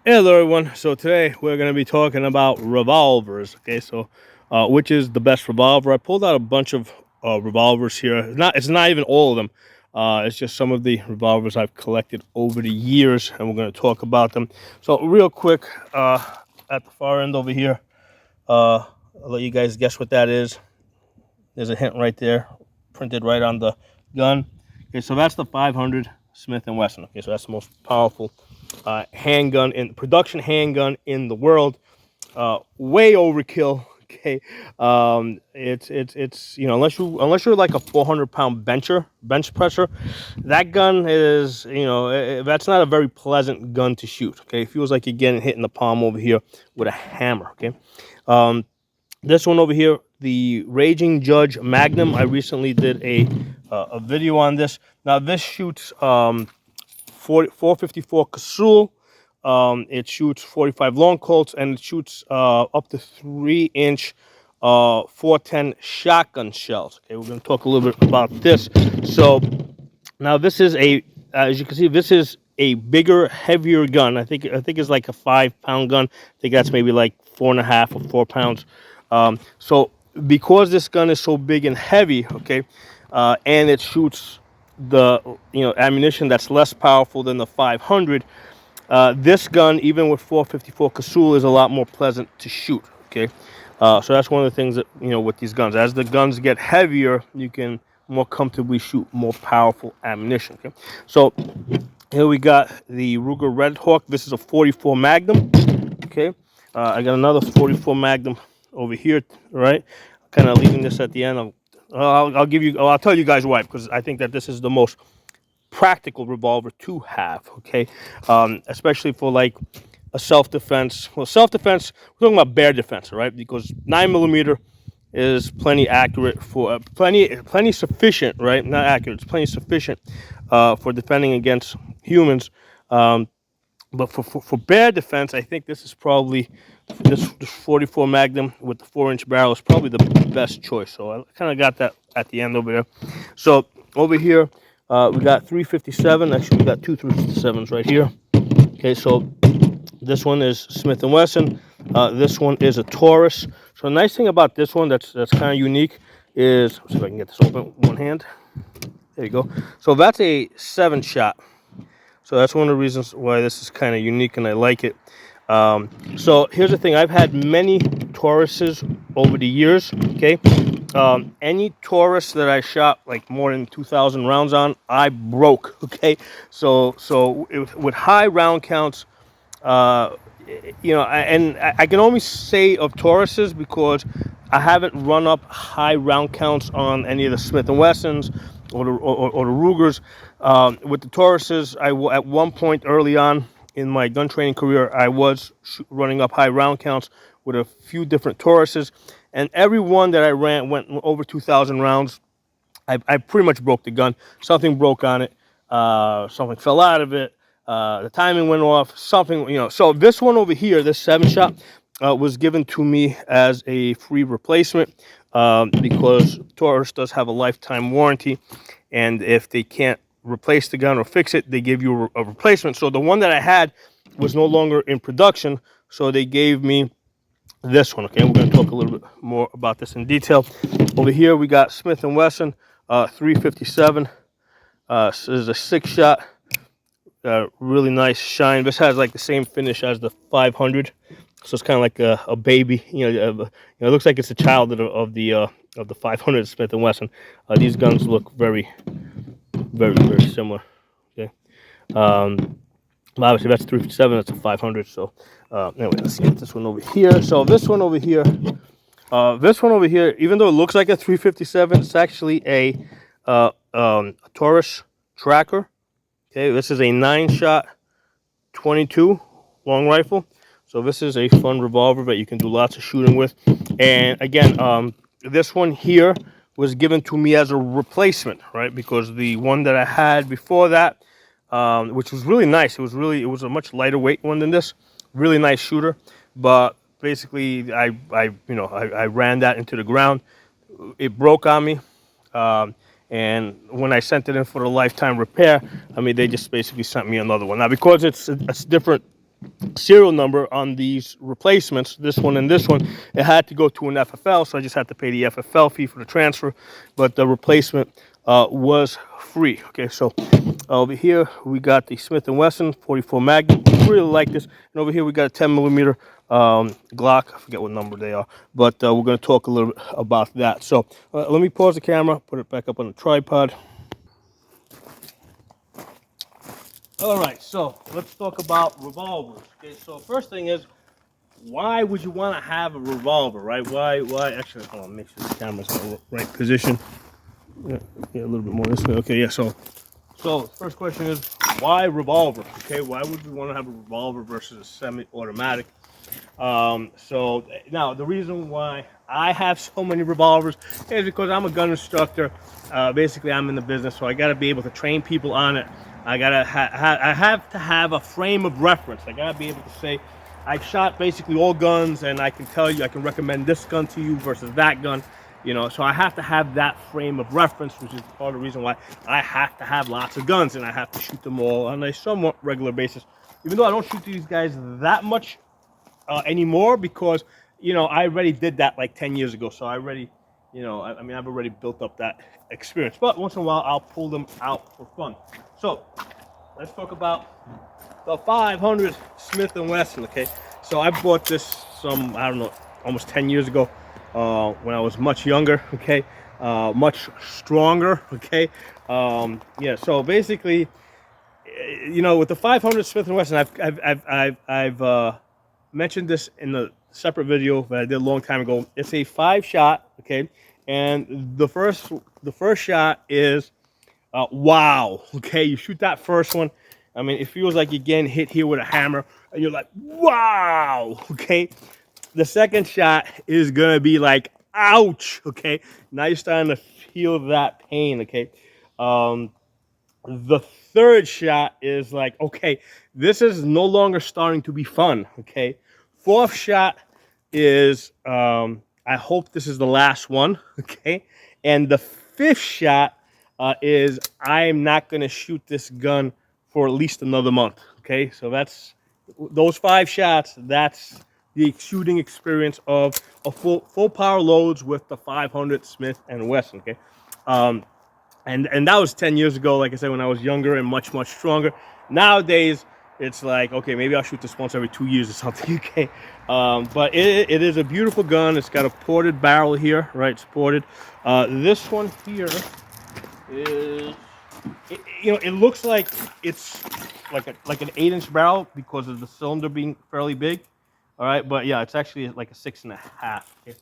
Hello, everyone. So today we're going to be talking about revolvers. Okay, so which is the best revolver? I pulled out a bunch of revolvers here. It's not even all of them. It's just some of the revolvers I've collected over the years, and we're going to talk about them. So real quick, at the far end over here, I'll let you guys guess what that is. There's a hint right there, printed right on the gun. Okay, so that's the 500 Smith and Wesson. Okay, so that's the most powerful handgun in production handgun in the world. Way overkill. Okay, it's unless you're like a 400-pound bench presser, that gun is that's not a very pleasant gun to shoot. Okay, it feels like you're getting hit in the palm over here with a hammer. Okay, this one over here, the Raging Judge Magnum. I recently did a video on this. Now this shoots 454 Casull. It shoots 45 long Colts, and it shoots up to 3-inch 410 shotgun shells. Okay, we're going to talk a little bit about this. So now this is as you can see, this is a bigger, heavier gun. I think it's like a 5-pound gun. I think that's maybe like 4.5 or 4 pounds. So because this gun is so big and heavy, okay, and it shoots the ammunition that's less powerful than the 500. This gun, even with 454 Casull, is a lot more pleasant to shoot. Okay, so that's one of the things that with these guns. As the guns get heavier, you can more comfortably shoot more powerful ammunition. Okay, so here we got the Ruger Red Hawk. This is a 44 Magnum. Okay, I got another 44 Magnum over here. Right, kind of leaving this at the end. I'll tell you guys why, because I think that this is the most practical revolver to have. Okay, especially for like a self-defense. Well, self-defense, we're talking about bear defense, right? Because 9mm is plenty accurate for plenty sufficient, right? Not accurate, it's plenty sufficient for defending against humans. But for bear defense, I think this is probably this 44 Magnum with the 4-inch barrel is probably the best choice. So I kind of got that at the end over there. So over here, we got 357. Actually, we got two 357s right here. Okay, so this one is Smith and Wesson. This one is a Taurus. So a nice thing about this one that's kind of unique is, let's see if I can get this open with one hand. There you go. So that's a 7-shot. So that's one of the reasons why this is kind of unique, and I like it. So here's the thing. I've had many Tauruses over the years. Okay, any Taurus that I shot like more than 2,000 rounds on, I broke. Okay, so with high round counts, I can only say of Tauruses because I haven't run up high round counts on any of the Smith and Wessons or the Rugers. With the Tauruses, at one point early on in my gun training career, I was running up high round counts with a few different Tauruses, and every one that I ran went over 2,000 rounds. I pretty much broke the gun. Something broke on it. Something fell out of it. The timing went off. Something. So this one over here, this 7-shot, was given to me as a free replacement because Taurus does have a lifetime warranty, and if they can't replace the gun or fix it, they give you a replacement. So the one that I had was no longer in production, so they gave me this one. Okay, we're going to talk a little bit more about this in detail. Over here, we got Smith and Wesson 357. This is a 6-shot. Really nice shine. This has like the same finish as the 500, so it's kind of like a baby. It looks like it's a child of the 500 Smith and Wesson. These guns look very, very, very similar. Okay. Obviously that's 357. That's a 500. So anyway, let's get this one over here. So this one over here, even though it looks like a 357, it's actually a Taurus tracker. Okay, this is a 9-shot 22 long rifle. So this is a fun revolver that you can do lots of shooting with. And again, this one here was given to me as a replacement, right? Because the one that I had before that, which was really nice. It was a much lighter weight one than this. Really nice shooter, but basically I ran that into the ground. It broke on me. And when I sent it in for the lifetime repair, I mean, they just basically sent me another one. Now, because it's different serial number on these replacements, this one and this one, it had to go to an FFL, so I just had to pay the FFL fee for the transfer, but the replacement was free. Okay, so over here we got the Smith & Wesson 44 Magnum. Really like this. And over here we got a 10 millimeter Glock. I forget what number they are, but we're going to talk a little bit about that. So let me pause the camera, put it back up on the tripod. All right, so let's talk about revolvers. Okay, so first thing is, why would you want to have a revolver, right? Why? Actually, hold on, make sure the camera's in the right position. Yeah, a little bit more this way. Okay, yeah. So first question is, why revolver? Okay, why would we want to have a revolver versus a semi-automatic? So now the reason why I have so many revolvers is because I'm a gun instructor. Basically, I'm in the business, so I got to be able to train people on it. I have to have a frame of reference. I got to be able to say, I've shot basically all guns, and I can tell you, I can recommend this gun to you versus that gun. You know, so I have to have that frame of reference, which is part of the reason why I have to have lots of guns, and I have to shoot them all on a somewhat regular basis. Even though I don't shoot these guys that much anymore, because, you know, I already did that like 10 years ago. So I already, you know, I mean, I've already built up that experience. But once in a while, I'll pull them out for fun. So let's talk about the 500 Smith & Wesson, okay? So I bought this some, I don't know, almost 10 years ago when I was much younger, okay? Much stronger, okay? Yeah, so basically, you know, with the 500 Smith & Wesson, I've mentioned this in a separate video that I did a long time ago. It's a 5-shot, okay? And the first shot is wow, okay? You shoot that first one, I mean, it feels like you're getting hit here with a hammer, and you're like, wow, okay? The second shot is gonna be like, ouch, okay? Now you're starting to feel that pain, okay? The third shot is like, okay, this is no longer starting to be fun, okay? Fourth shot is, I hope this is the last one, okay? And the fifth shot is, I'm not gonna shoot this gun for at least another month, okay? So that's, those 5 shots, that's the shooting experience of a full power loads with the 500 Smith & Wesson, okay? And that was 10 years ago, like I said, when I was younger and much stronger. Nowadays, it's like, okay, maybe I'll shoot this once every 2 years or something, okay? But it is a beautiful gun. It's got a ported barrel here, right? It's ported. This one here is, you know, it looks like it's like an 8-inch barrel because of the cylinder being fairly big, all right? But yeah, it's actually like a 6.5. Okay?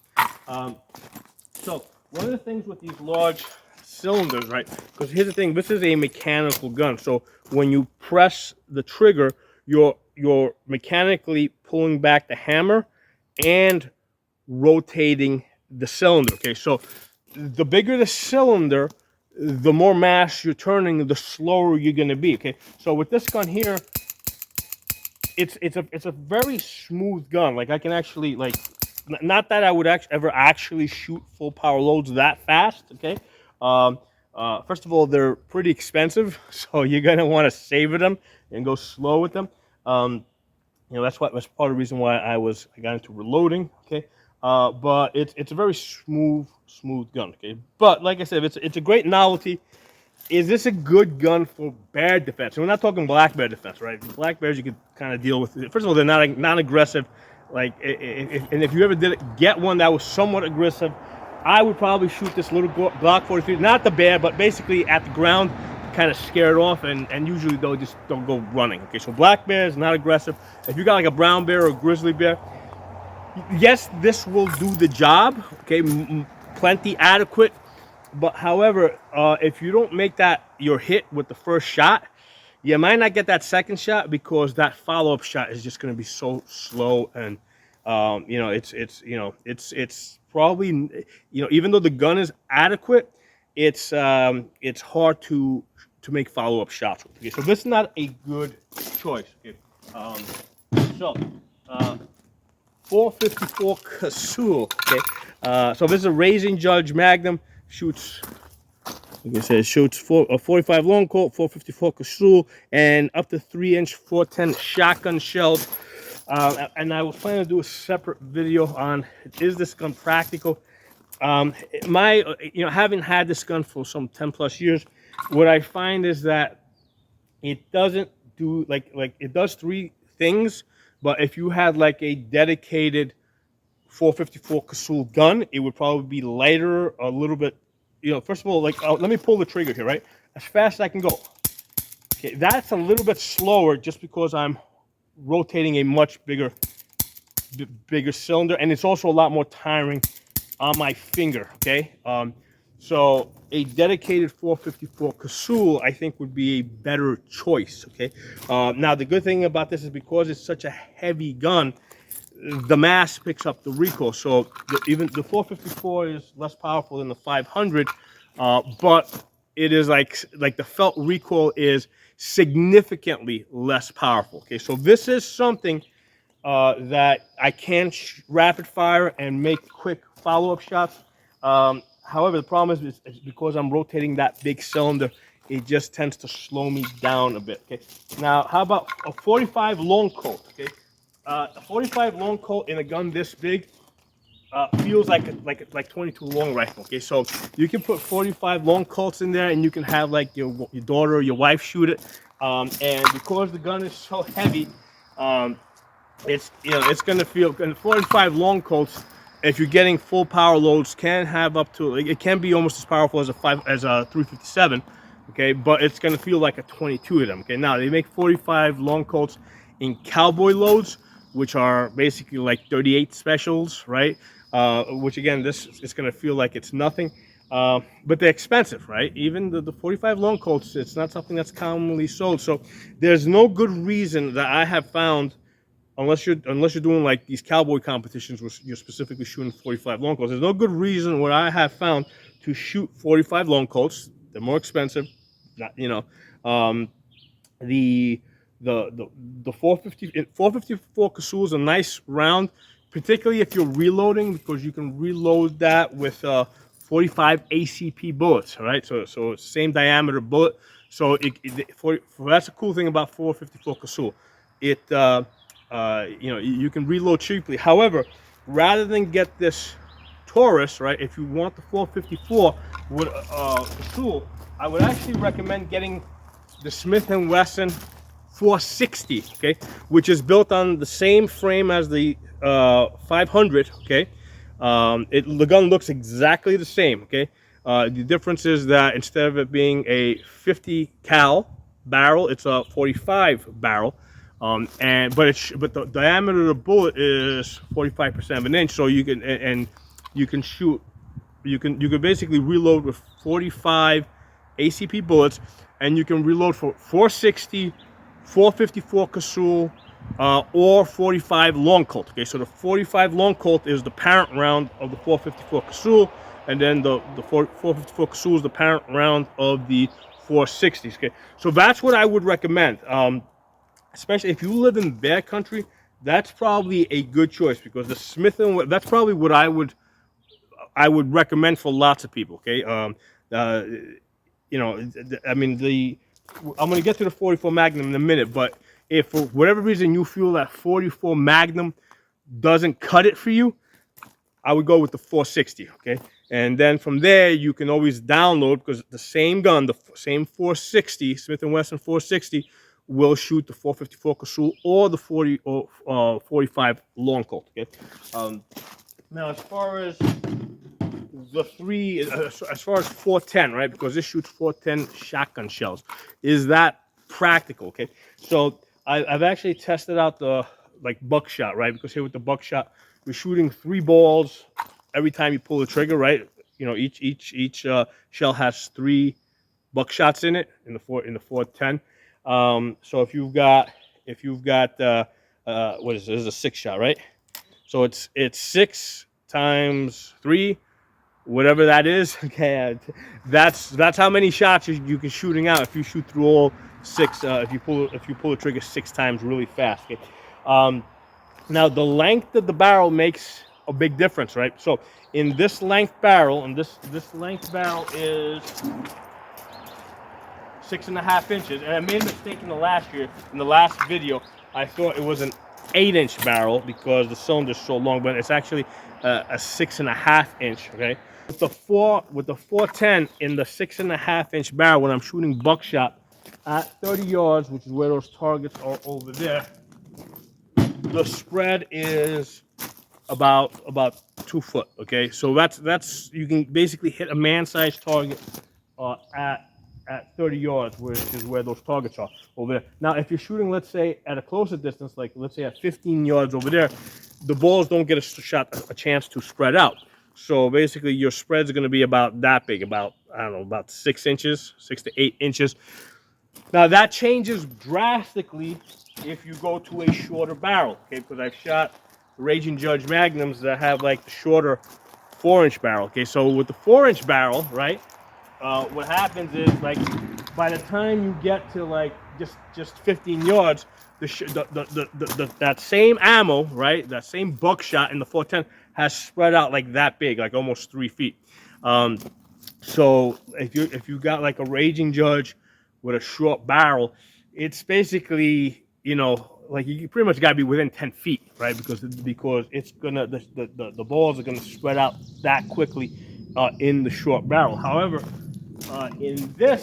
So one of the things with these large cylinders, right? Because here's the thing, this is a mechanical gun. So when you press the trigger, you're mechanically pulling back the hammer and rotating the cylinder. Okay, so the bigger the cylinder, the more mass you're turning, the slower you're gonna be. Okay, so with this gun here, it's a very smooth gun. Like I can actually, like, not that I would ever actually shoot full power loads that fast, okay? First of all, they're pretty expensive, so you're gonna want to savor them and go slow with them. You know, that's part of the reason why I got into reloading, okay? But it's a very smooth gun, okay? But like I said, it's a great novelty. Is this a good gun for bear defense? And we're not talking black bear defense, right? Black bears you can kind of deal with. First of all, they're not aggressive. Like, and if you ever did get one that was somewhat aggressive, I would probably shoot this little Glock 43, not the bear, but basically at the ground, kind of scare it off, and usually they'll just don't go running. Okay, so black bear is not aggressive. If you got like a brown bear or a grizzly bear, yes, this will do the job. Okay, plenty adequate. But however, if you don't make that your hit with the first shot, you might not get that second shot because that follow-up shot is just going to be so slow, and you know, it's probably, you know, even though the gun is adequate, it's hard to make follow-up shots with. Okay, so this is not a good choice. Okay, so 454 Casull. Okay, so this is a Raising Judge Magnum. Shoots Like I said, it shoots a 45 long Colt, 454 Casull, and up to 3-inch 410 shotgun shells. And I was planning to do a separate video on, is this gun practical? Having had this gun for some 10 plus years, what I find is that it doesn't do like it does three things, but if you had like a dedicated 454 Casull gun, it would probably be lighter, a little bit. First of all, like let me pull the trigger here, right? As fast as I can go. Okay, that's a little bit slower just because I'm rotating a much bigger cylinder, and it's also a lot more tiring on my finger. Okay, so a dedicated 454 Casull, I think, would be a better choice. Okay, now the good thing about this is because it's such a heavy gun, the mass picks up the recoil. So even the 454 is less powerful than the 500, but it is like the felt recoil is significantly less powerful. Okay, so this is something that I can rapid fire and make quick follow-up shots. However, the problem is because I'm rotating that big cylinder, it just tends to slow me down a bit. Okay. Now, how about a 45 long Colt? Okay. A 45 long Colt in a gun this big feels like 22 long rifle. Okay, so you can put 45 long Colts in there, and you can have like your daughter or your wife shoot it. And because the gun is so heavy, it's gonna feel. And 45 long Colts, if you're getting full power loads, can have up to, it can be almost as powerful as a 357. Okay, but it's gonna feel like a 22 of them. Okay, now they make 45 long Colts in cowboy loads, which are basically like 38 specials, right? Which again, this is gonna feel like it's nothing. But they're expensive, right? Even the 45 long Colts, it's not something that's commonly sold. So there's no good reason that I have found, unless you're doing like these cowboy competitions where you're specifically shooting 45 long Colts. There's no good reason what I have found to shoot 45 long Colts. They're more expensive. The 454 Casull is a nice round, particularly if you're reloading, because you can reload that with 45 ACP bullets. Right, so same diameter bullet. So that's a cool thing about 454 Casull. You can reload cheaply. However, rather than get this Taurus, right, if you want the 454 with Casull, I would actually recommend getting the Smith & Wesson 460, okay, which is built on the same frame as the 500, okay. The gun looks exactly the same, okay. The difference is that instead of it being a 50 cal barrel, it's a 45 barrel, but the diameter of the bullet is 45% of an inch, so you can you can shoot. You can basically reload with 45 ACP bullets, and you can reload for 460, 454 Casull, or 45 long Colt. Okay, so the 45 long Colt is the parent round of the 454 Casull, and then the 454 Casull is the parent round of the 460s. Okay, so that's what I would recommend. Especially if you live in bear country, that's probably a good choice, because the Smith & Wesson, that's probably what I would recommend for lots of people. Okay, I mean, I'm going to get to the 44 Magnum in a minute, but if for whatever reason you feel that 44 Magnum doesn't cut it for you, I would go with the 460. Okay, and then from there you can always download, because the same gun, the same 460, Smith & Wesson 460, will shoot the 454 Casull or the 45 long Colt. Okay, now as far as as far as 410, right? Because this shoots 410 shotgun shells. Is that practical? Okay, so I've actually tested out the buckshot, right? Because here with the buckshot, you're shooting 3 balls every time you pull the trigger, right? Each shell has 3 buckshots in it in the 410. So if you've got what is this? This is a 6 shot, right? So it's 6 times 3, whatever that is. Okay, that's how many shots you can shooting out if you shoot through all 6. If you pull the trigger 6 times really fast. Okay. Now the length of the barrel makes a big difference, right? So in this length barrel, and this length barrel is 6.5 inches, and I made a mistake in the last video. I thought it was an 8-inch barrel because the cylinder's so long, but it's actually a 6.5 inch. Okay, with the 410 in the 6.5 inch barrel, when I'm shooting buckshot at 30 yards, which is where those targets are over there, the spread is about 2 foot. Okay, so that's you can basically hit a man-sized target at 30 yards, which is where those targets are over there. Now, if you're shooting, let's say, at a closer distance, like let's say at 15 yards over there, the balls don't get a chance to spread out. So basically, your spreads are going to be about that big, about, I don't know, about 6 inches, 6 to 8 inches. Now, that changes drastically if you go to a shorter barrel, okay? Because I've shot Raging Judge Magnums that have like the shorter 4-inch barrel, okay? So with the 4-inch barrel, right, what happens is, like, by the time you get to like just 15 yards, that same ammo, right, that same buckshot in the 410 has spread out like that big, like almost 3 feet. So if you got like a Raging Judge with a short barrel, it's basically, you know, like you pretty much got to be within 10 feet, right? Because it's gonna the balls are gonna spread out that quickly in the short barrel. However, in the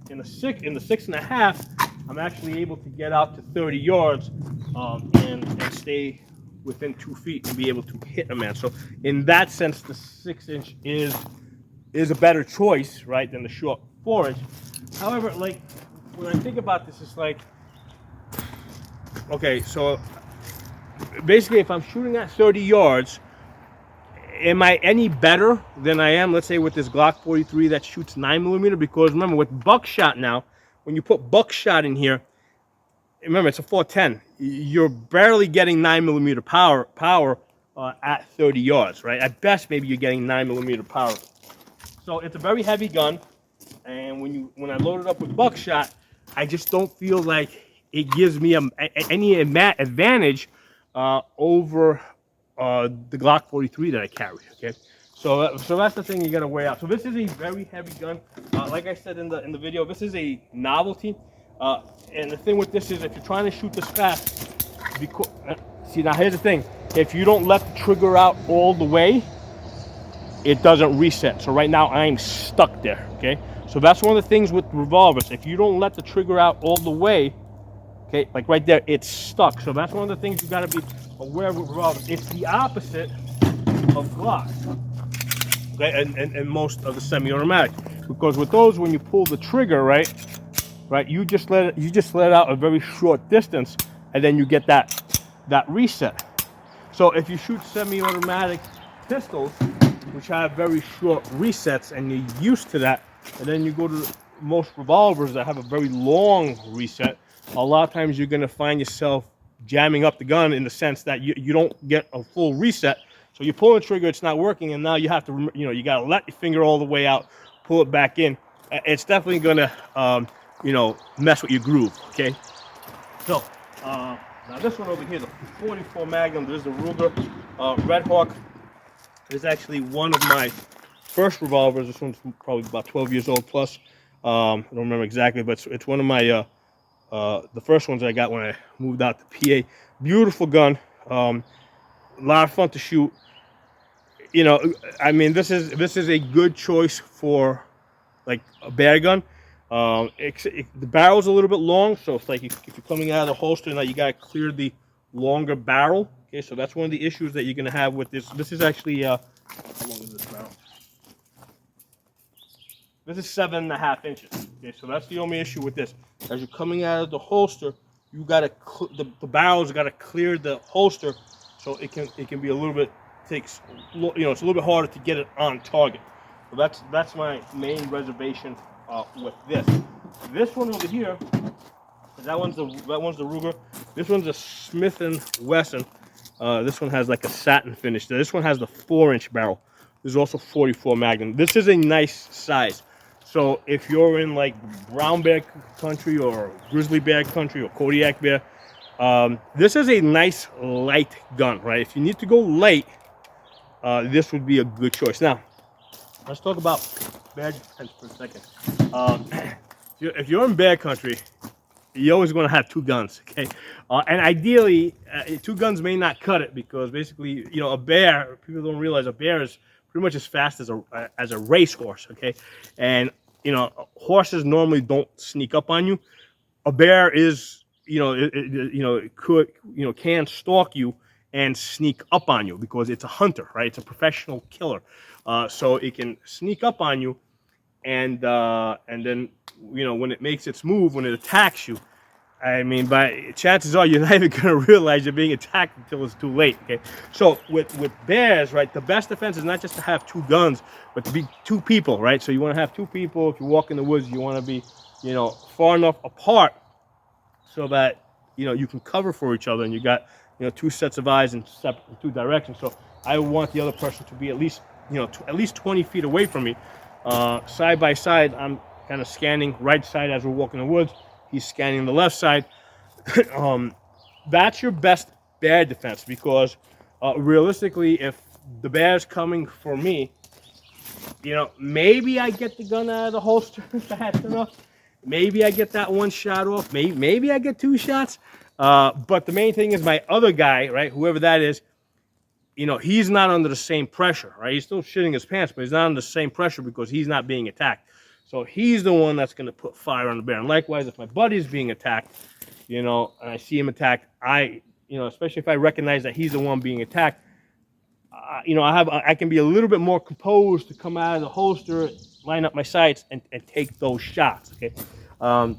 6.5, I'm actually able to get out to 30 yards and stay within 2 feet and be able to hit a man. So in that sense, the 6-inch is a better choice, right, than the short 4-inch. However, like, when I think about this, it's like, okay, so basically if I'm shooting at 30 yards, am I any better than I am, let's say, with this Glock 43 that shoots 9mm? Because remember, with buckshot now, when you put buckshot in here, remember, it's a 410. You're barely getting 9mm power at 30 yards, right? At best, maybe you're getting 9mm power. So it's a very heavy gun, and when I load it up with buckshot, I just don't feel like it gives me any advantage over the Glock 43 that I carry. Okay, so that's the thing you got to weigh out. So this is a very heavy gun. Like I said in the video, this is a novelty. And the thing with this is, if you're trying to shoot this fast, see, now here's the thing: if you don't let the trigger out all the way, it doesn't reset. So right now I'm stuck there. Okay, so that's one of the things with revolvers. If you don't let the trigger out all the way, okay, like right there, it's stuck. So that's one of the things you got to be aware of with revolvers. It's the opposite of Glocks, okay, and most of the semi-automatic, because with those, when you pull the trigger, right, you just let it out a very short distance, and then you get that reset. So if you shoot semi-automatic pistols, which have very short resets, and you're used to that, and then you go to most revolvers that have a very long reset, a lot of times you're going to find yourself jamming up the gun, in the sense that you don't get a full reset. So you pull the trigger, it's not working, and now you have to, you got to let your finger all the way out, pull it back in. It's definitely going to, mess with your groove, okay? So, now this one over here, the 44 Magnum, there's the Ruger Red Hawk. It's actually one of my first revolvers. This one's probably about 12 years old plus. I don't remember exactly, but it's one of my the first ones I got when I moved out to PA. Beautiful gun, a lot of fun to shoot. I mean, this is a good choice for like a bear gun. The barrel's a little bit long, so it's like if you're coming out of the holster, now you gotta clear the longer barrel. Okay, so that's one of the issues that you're gonna have with this. This is actually how long is this barrel? This is 7.5 inches. Okay, so that's the only issue with this. As you're coming out of the holster, you gotta the barrel's gotta clear the holster, so it can be a little bit it's a little bit harder to get it on target. So that's my main reservation with this. This one over here, that one's the Ruger. This one's a Smith & Wesson. This one has like a satin finish. This one has the 4-inch barrel. This is also 44 Magnum. This is a nice size. So if you're in like brown bear country or grizzly bear country or Kodiak bear, this is a nice light gun, right? If you need to go light, this would be a good choice. Now, let's talk about bear defense for a second. if you're in bear country, you're always going to have two guns, okay? And ideally, two guns may not cut it because basically, you know, a bear. People don't realize a bear is pretty much as fast as a racehorse, okay? And you know, horses normally don't sneak up on you. A bear is, you know, it could, you know, can stalk you and sneak up on you because it's a hunter, right? It's a professional killer, so it can sneak up on you, and then, you know, when it makes its move, when it attacks you, I mean, but chances are you're not even gonna realize you're being attacked until it's too late. Okay, so with bears, right, the best defense is not just to have two guns, but to be two people, right? So you want to have two people. If you walk in the woods, you want to be, you know, far enough apart so that, you know, you can cover for each other, and you got, you know, two sets of eyes in two directions. So I want the other person to be at least, you know, at least 20 feet away from me, side by side. I'm kind of scanning right side as we're walking in the woods. He's scanning the left side. That's your best bear defense because realistically, if the bear's coming for me, you know, maybe I get the gun out of the holster fast enough. Maybe I get that one shot off. Maybe I get two shots. But the main thing is my other guy, right, whoever that is, you know, he's not under the same pressure, right? He's still shitting his pants, but he's not under the same pressure because he's not being attacked. So he's the one that's going to put fire on the bear. And likewise, if my buddy's being attacked, you know, and I see him attacked, you know, especially if I recognize that he's the one being attacked, you know, I can be a little bit more composed to come out of the holster, line up my sights, and take those shots. Okay. Now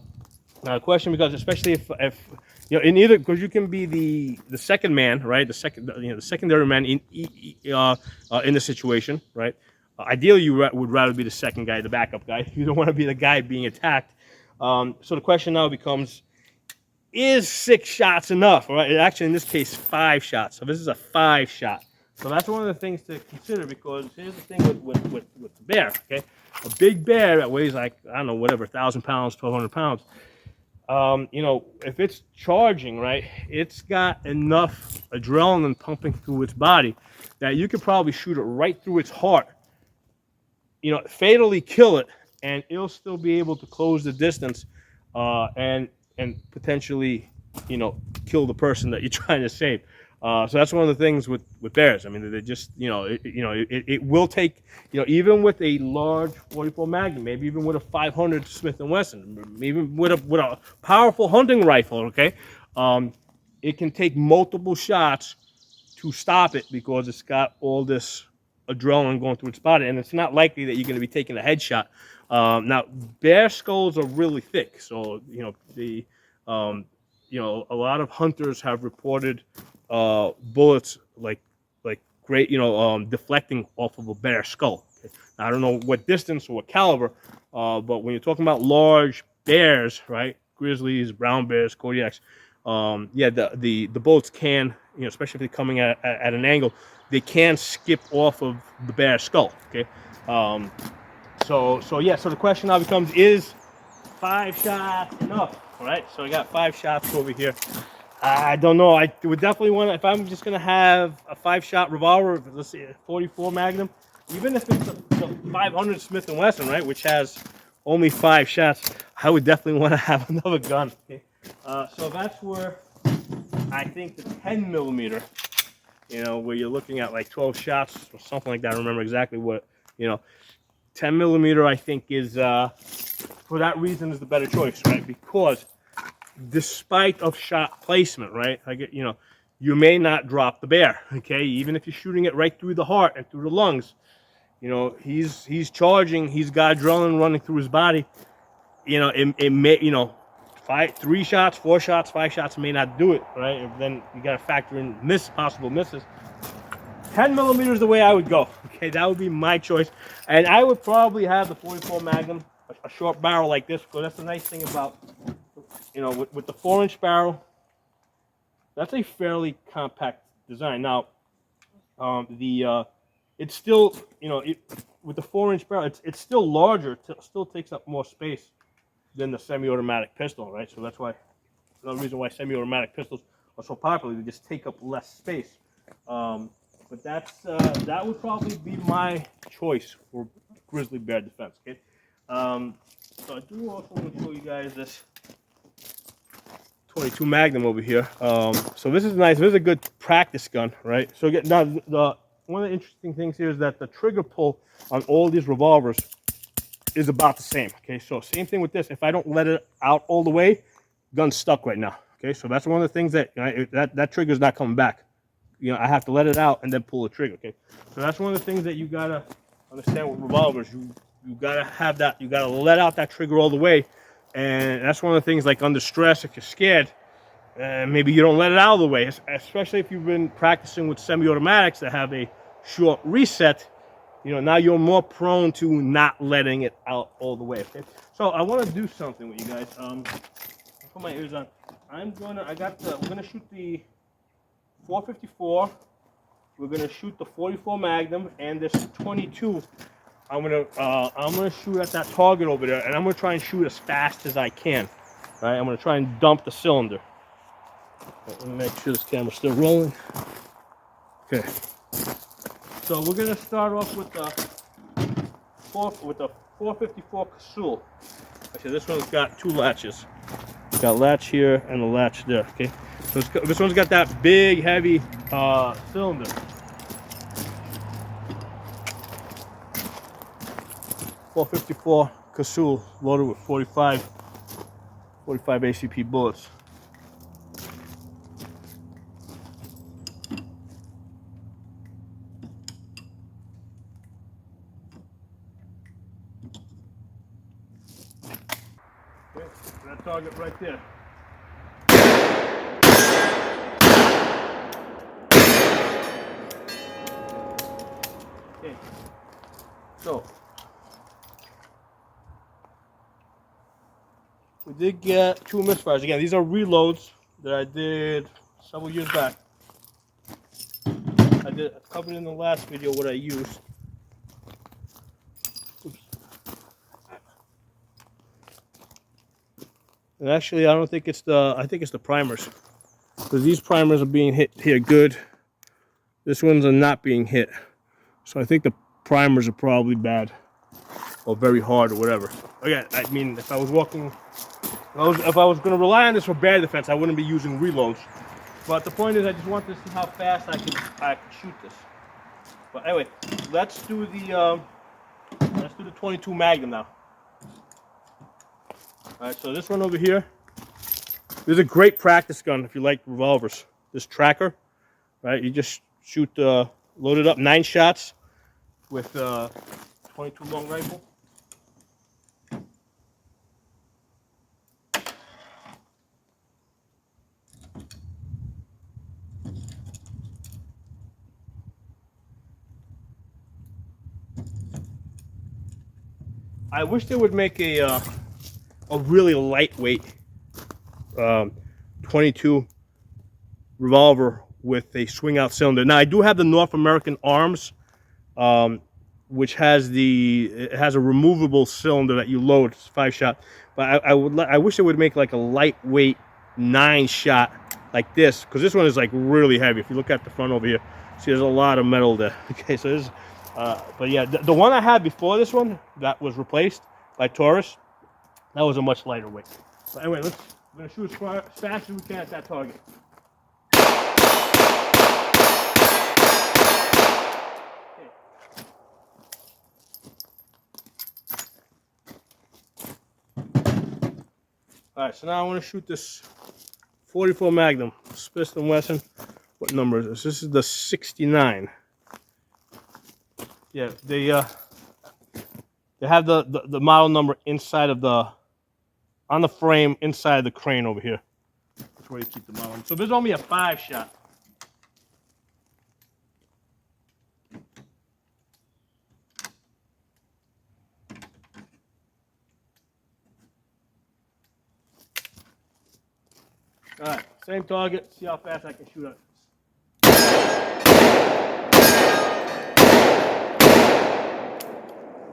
the question becomes, especially if you know, in either, because you can be the second man, right? The secondary man in the situation, right? Ideally, you would rather be the second guy, the backup guy. You don't want to be the guy being attacked. So the question now becomes, is 6 shots enough? Right? Actually, in this case, 5 shots. So this is a 5 shot. So that's one of the things to consider, because here's the thing with the bear, okay? A big bear that weighs like, I don't know, whatever, 1,000 pounds, 1,200 pounds, you know, if it's charging, right, it's got enough adrenaline pumping through its body that you could probably shoot it right through its heart, you know, fatally kill it, and it'll still be able to close the distance and potentially, you know, kill the person that you're trying to save. So that's one of the things with bears. I mean, they just, you know, it will take, you know, even with a large 44 Magnum, maybe even with a 500 Smith & Wesson, even with a powerful hunting rifle, okay, it can take multiple shots to stop it because it's got all this adrenaline going through its body, and it's not likely that you're going to be taking a headshot. Now, bear skulls are really thick, so, you know, you know, a lot of hunters have reported bullets like great, you know, deflecting off of a bear skull. Okay? Now, I don't know what distance or what caliber, but when you're talking about large bears, right, grizzlies, brown bears, Kodiaks, yeah, the bullets can, you know, especially if they're coming at an angle, they can skip off of the bear skull. Okay, so yeah, so the question now becomes, is 5 shots enough? All right, so I got 5 shots over here. I don't know. I would definitely want to, if I'm just gonna have a 5-shot revolver, let's say a 44 Magnum, even if it's a 500 Smith & Wesson, right, which has only 5 shots, I would definitely want to have another gun. Okay? So that's where I think the 10 millimeter, you know, where you're looking at like 12 shots or something like that. I don't remember exactly what, you know, 10 millimeter I think is, for that reason, is the better choice, right? Because despite of shot placement, right, you know, you may not drop the bear, okay? Even if you're shooting it right through the heart and through the lungs, you know, he's charging, he's got adrenaline running through his body. You know, it may, you know, 3 shots, 4 shots, 5 shots may not do it, right? And then you got to factor in possible misses. 10 millimeters is the way I would go. Okay, that would be my choice, and I would probably have the 44 Magnum, a short barrel like this, because that's the nice thing about, you know, with the 4-inch barrel. That's a fairly compact design. Now, it's still, you know, with the 4-inch barrel, it's still larger. It still takes up more space than the semi-automatic pistol, right? So that's why, another reason why semi-automatic pistols are so popular. They just take up less space. But that would probably be my choice for grizzly bear defense. Okay. So I do also want to show you guys this 22 Magnum over here. So this is nice. This is a good practice gun, right? So again, now one of the interesting things here is that the trigger pull on all these revolvers is about the same. Okay, so same thing with this. If I don't let it out all the way, gun's stuck right now. Okay, so that's one of the things that that trigger's not coming back. You know, I have to let it out and then pull the trigger. Okay, so that's one of the things that you gotta understand with revolvers. You gotta have that. You gotta let out that trigger all the way, and that's one of the things. Like under stress, if you're scared, maybe you don't let it out of the way. Especially if you've been practicing with semi-automatics that have a short reset. You know, now you're more prone to not letting it out all the way. Okay, so I want to do something with you guys. Put my ears on. We're gonna shoot the 454. We're gonna shoot the 44 Magnum and this 22. I'm gonna shoot at that target over there, and I'm gonna try and shoot as fast as I can. All right, I'm gonna try and dump the cylinder. Let me make sure this camera's still rolling. Okay. So we're gonna start off with the 454 Casull. Actually, this one's got two latches. It's got a latch here and a latch there. Okay, so this one's got that big, heavy cylinder. .454 Casull loaded with 45 ACP bullets. Okay, that target right there. Okay, so we did get two misfires. Again, these are reloads that I did several years back. I covered in the last video what I used. Oops. And actually, I think it's the primers, because these primers are being hit here good. This one's are not being hit, so I think the primers are probably bad or very hard or whatever. Again, I mean, if I was going to rely on this for bear defense, I wouldn't be using reloads. But the point is, I just want to see how fast I can shoot this. But anyway, let's do the 22 Magnum now. All right, so this one over here, this is a great practice gun if you like revolvers. This tracker, right? You just shoot, load it up 9 shots with 22 long rifle. I wish they would make a really lightweight 22 revolver with a swing out cylinder. Now I do have the North American Arms, which has a removable cylinder that you load. It's 5-shot. But I wish they would make like a lightweight 9-shot like this, because this one is like really heavy. If you look at the front over here, see there's a lot of metal there. Okay, so this. But yeah, the one I had before this one that was replaced by Taurus, that was a much lighter weight. But anyway, we're gonna shoot as fast as we can at that target. Okay. All right, so now I want to shoot this 44 Magnum Smith & Wesson. What number is this? This is the 69. Yeah, they have the model number inside of on the frame inside of the crane over here. That's where you keep the model. So there's only a 5-shot. All right, same target. See how fast I can shoot it.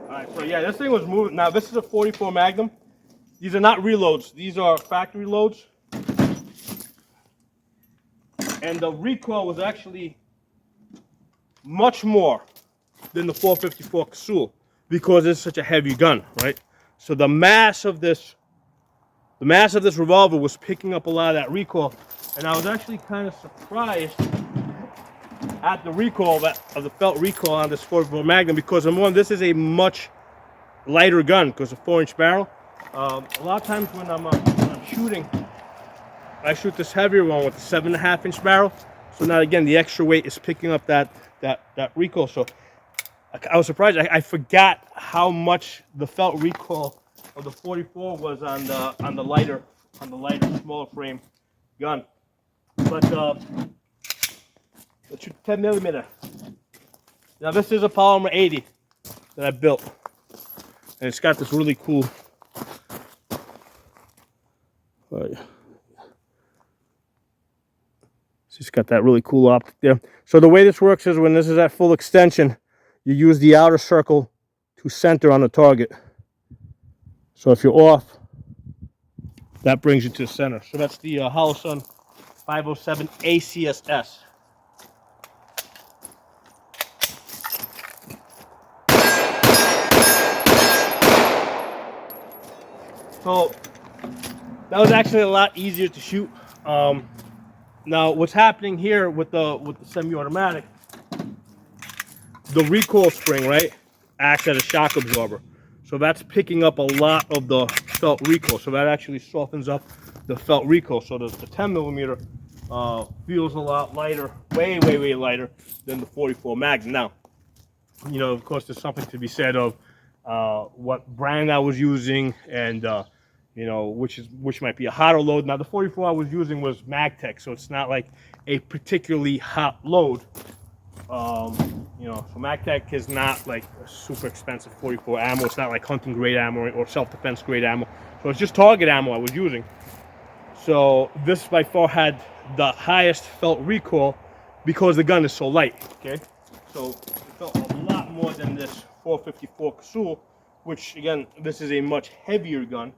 Alright, so yeah, this thing was moving. Now this is a 44 Magnum. These are not reloads. These are factory loads. And the recoil was actually much more than the 454 Casull, because it's such a heavy gun, right? So the mass of this revolver was picking up a lot of that recoil, and I was actually kind of surprised at the recoil of the felt recoil on this 44 Magnum, because number one, this is a much lighter gun because of 4-inch barrel. A lot of times when I'm shooting, I shoot this heavier one with the 7.5-inch barrel. So now again, the extra weight is picking up that recoil. So I was surprised. I forgot how much the felt recoil of the 44 was on the lighter, smaller frame gun. But let's shoot 10 millimeter. Now this is a polymer 80 that I built, and it's got this really cool. It's got that really cool optic there. So the way this works is when this is at full extension, you use the outer circle to center on the target. So if you're off, that brings you to the center. So that's the Holosun 507 ACSS. So that was actually a lot easier to shoot. Now what's happening here with the semi-automatic, the recoil spring, right, acts as a shock absorber. So that's picking up a lot of the felt recoil. So that actually softens up the felt recoil. So the 10 millimeter feels a lot lighter, way lighter than the 44 Magnum. Now, you know, of course, there's something to be said of what brand I was using, and you know, which might be a hotter load. Now the 44 I was using was Magtech, so it's not like a particularly hot load. You know, so Magtech is not like a super expensive 44 ammo. It's not like hunting grade ammo or self-defense grade ammo. So it's just target ammo I was using. So this by far had the highest felt recoil because the gun is so light. Okay, so it felt a lot more than this 454 Casull, which again, this is a much heavier gun.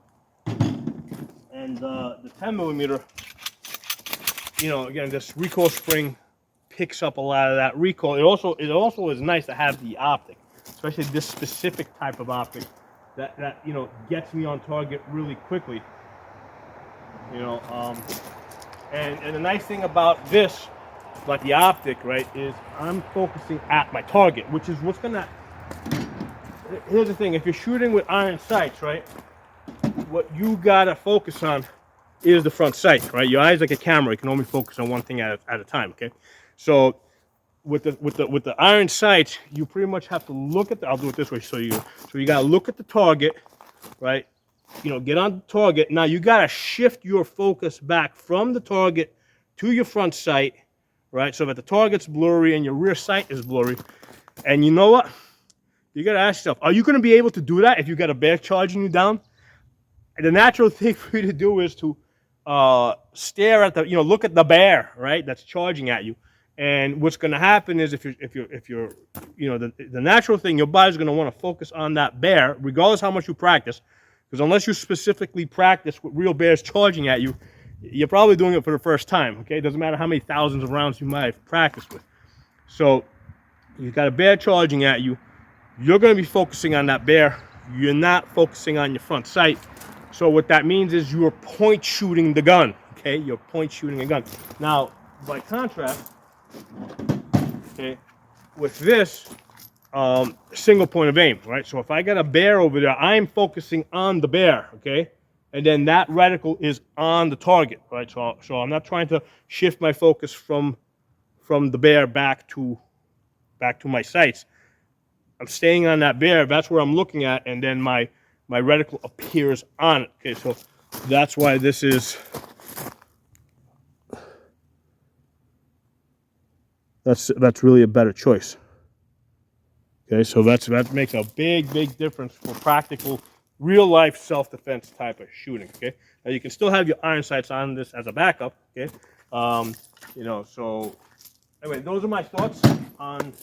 And the 10 millimeter, you know, again, this recoil spring picks up a lot of that recoil. It also is nice to have the optic, especially this specific type of optic that you know, gets me on target really quickly. You know, and the nice thing about this, about the optic, right, is I'm focusing at my target, which is what's gonna. Here's the thing: if you're shooting with iron sights, right, what you gotta focus on is the front sight, right? Your eyes like a camera; you can only focus on one thing at a time. Okay, so with the iron sights, you pretty much have to look at the. I'll do it this way, so you gotta look at the target, right? You know, get on the target. Now you gotta shift your focus back from the target to your front sight, right? So that the target's blurry and your rear sight is blurry. And you know what? You gotta ask yourself: are you gonna be able to do that if you got a bear charging you down? And the natural thing for you to do is to stare at the, you know, look at the bear, right, that's charging at you. And what's going to happen is if you're, you know, the natural thing, your body's going to want to focus on that bear, regardless how much you practice, because unless you specifically practice with real bears charging at you, you're probably doing it for the first time. Okay, it doesn't matter how many thousands of rounds you might have practiced with. So you've got a bear charging at you, you're going to be focusing on that bear. You're not focusing on your front sight. So what that means is you're point shooting the gun. Okay, you're point shooting a gun. Now, by contrast, okay, with this, single point of aim, right? So if I got a bear over there, I'm focusing on the bear, okay? And then that reticle is on the target, right? So I'm not trying to shift my focus from the bear back to my sights. I'm staying on that bear. That's where I'm looking at, and then my reticle appears on it. Okay, so that's why this is. That's really a better choice. Okay, so that makes a big difference for practical, real life self-defense type of shooting. Okay, now you can still have your iron sights on this as a backup. Okay, you know. So anyway, those are my thoughts on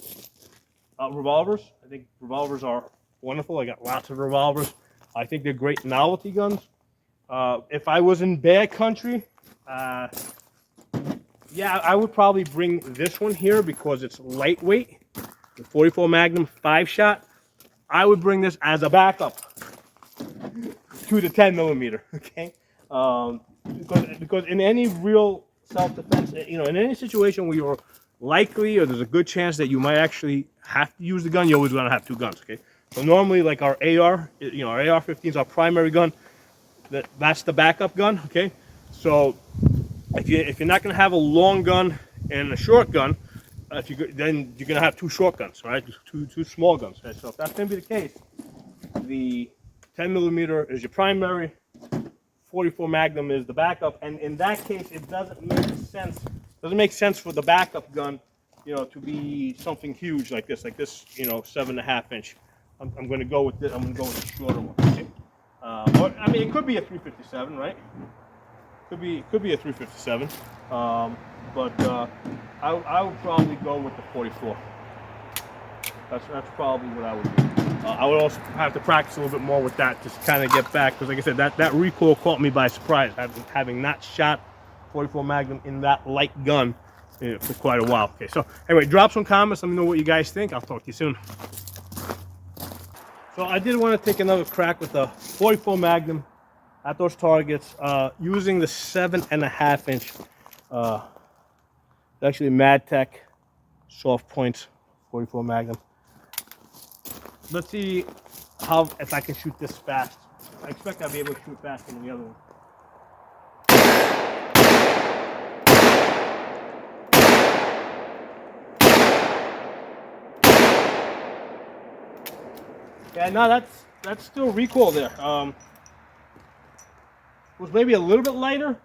revolvers. I think revolvers are wonderful. I got lots of revolvers. I think they're great novelty guns. If I was in bear country, yeah, I would probably bring this one here because it's lightweight. The 44 Magnum 5-shot. I would bring this as a backup. to the 10 millimeter. Okay, because in any real self-defense, you know, in any situation where you're likely or there's a good chance that you might actually have to use the gun, you're always gonna have two guns. Okay, so normally like our AR, you know, our AR-15 is our primary gun. That's the backup gun. Okay, so if you're not gonna have a long gun and a short gun, then you're gonna have two short guns, right? Two small guns. Right? So if that's gonna be the case, the 10 millimeter is your primary, 44 Magnum is the backup, and in that case, it doesn't make sense. Doesn't make sense for the backup gun, you know, to be something huge like this, you know, 7.5 inch. I'm going to go with this. I'm going to go with the shorter one. Okay? Or I mean, it could be a 357, right? Could be a 357, but I would probably go with the 44. That's probably what I would do. I would also have to practice a little bit more with that, just kind of get back, because like I said, that recoil caught me by surprise, having not shot 44 Magnum in that light gun for quite a while. Okay, so anyway, drop some comments. Let me know what you guys think. I'll talk to you soon. So I did want to take another crack with the 44 Magnum at those targets, using the 7.5 inch, actually MadTech soft points 44 Magnum. Let's see if I can shoot this fast. I expect I'll be able to shoot faster than the other one. Yeah, no, that's still recoil there. It was maybe a little bit lighter,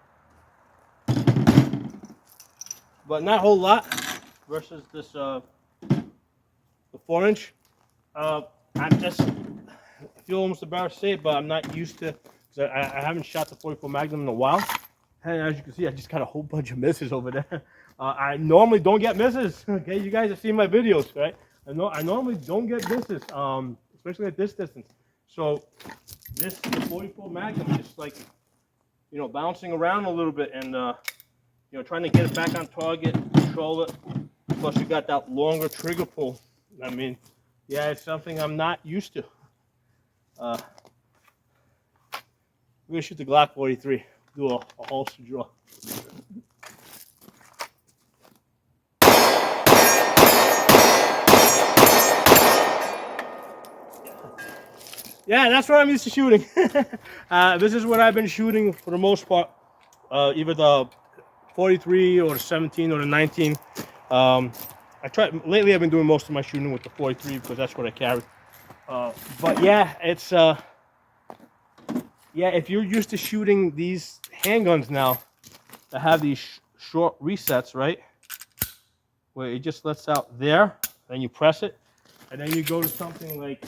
but not a whole lot versus this the 4 inch. I feel almost embarrassed to say it, but I'm not used to, because I haven't shot the 44 Magnum in a while. And as you can see, I just got a whole bunch of misses over there. I normally don't get misses. Okay, you guys have seen my videos, right? I normally don't get misses, especially at this distance. So the 44 Magnum is just like, you know, bouncing around a little bit and you know, trying to get it back on target, control it. Plus you got that longer trigger pull. I mean, yeah, it's something I'm not used to. We're gonna shoot the Glock 43. Do a holster draw. Yeah, that's what I'm used to shooting. This is what I've been shooting for the most part. Either the 43 or the 17 or the 19. Lately I've been doing most of my shooting with the 43 because that's what I carry. But yeah, it's yeah, if you're used to shooting these handguns now that have these short resets, right, where it just lets out there, then you press it, and then you go to something like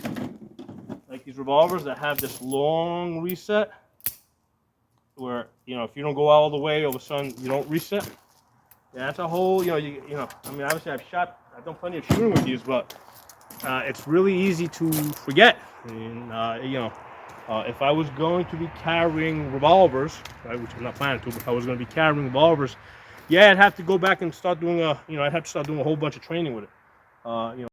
these revolvers that have this long reset, where, you know, if you don't go all the way, all of a sudden you don't reset. Yeah, that's a whole, you know. I mean, obviously I've done plenty of shooting with these, but it's really easy to forget. And you know, if I was going to be carrying revolvers, right, which I'm not planning to, but if I was going to be carrying revolvers, yeah, I'd have to go back and start doing I'd have to start doing a whole bunch of training with it. You know.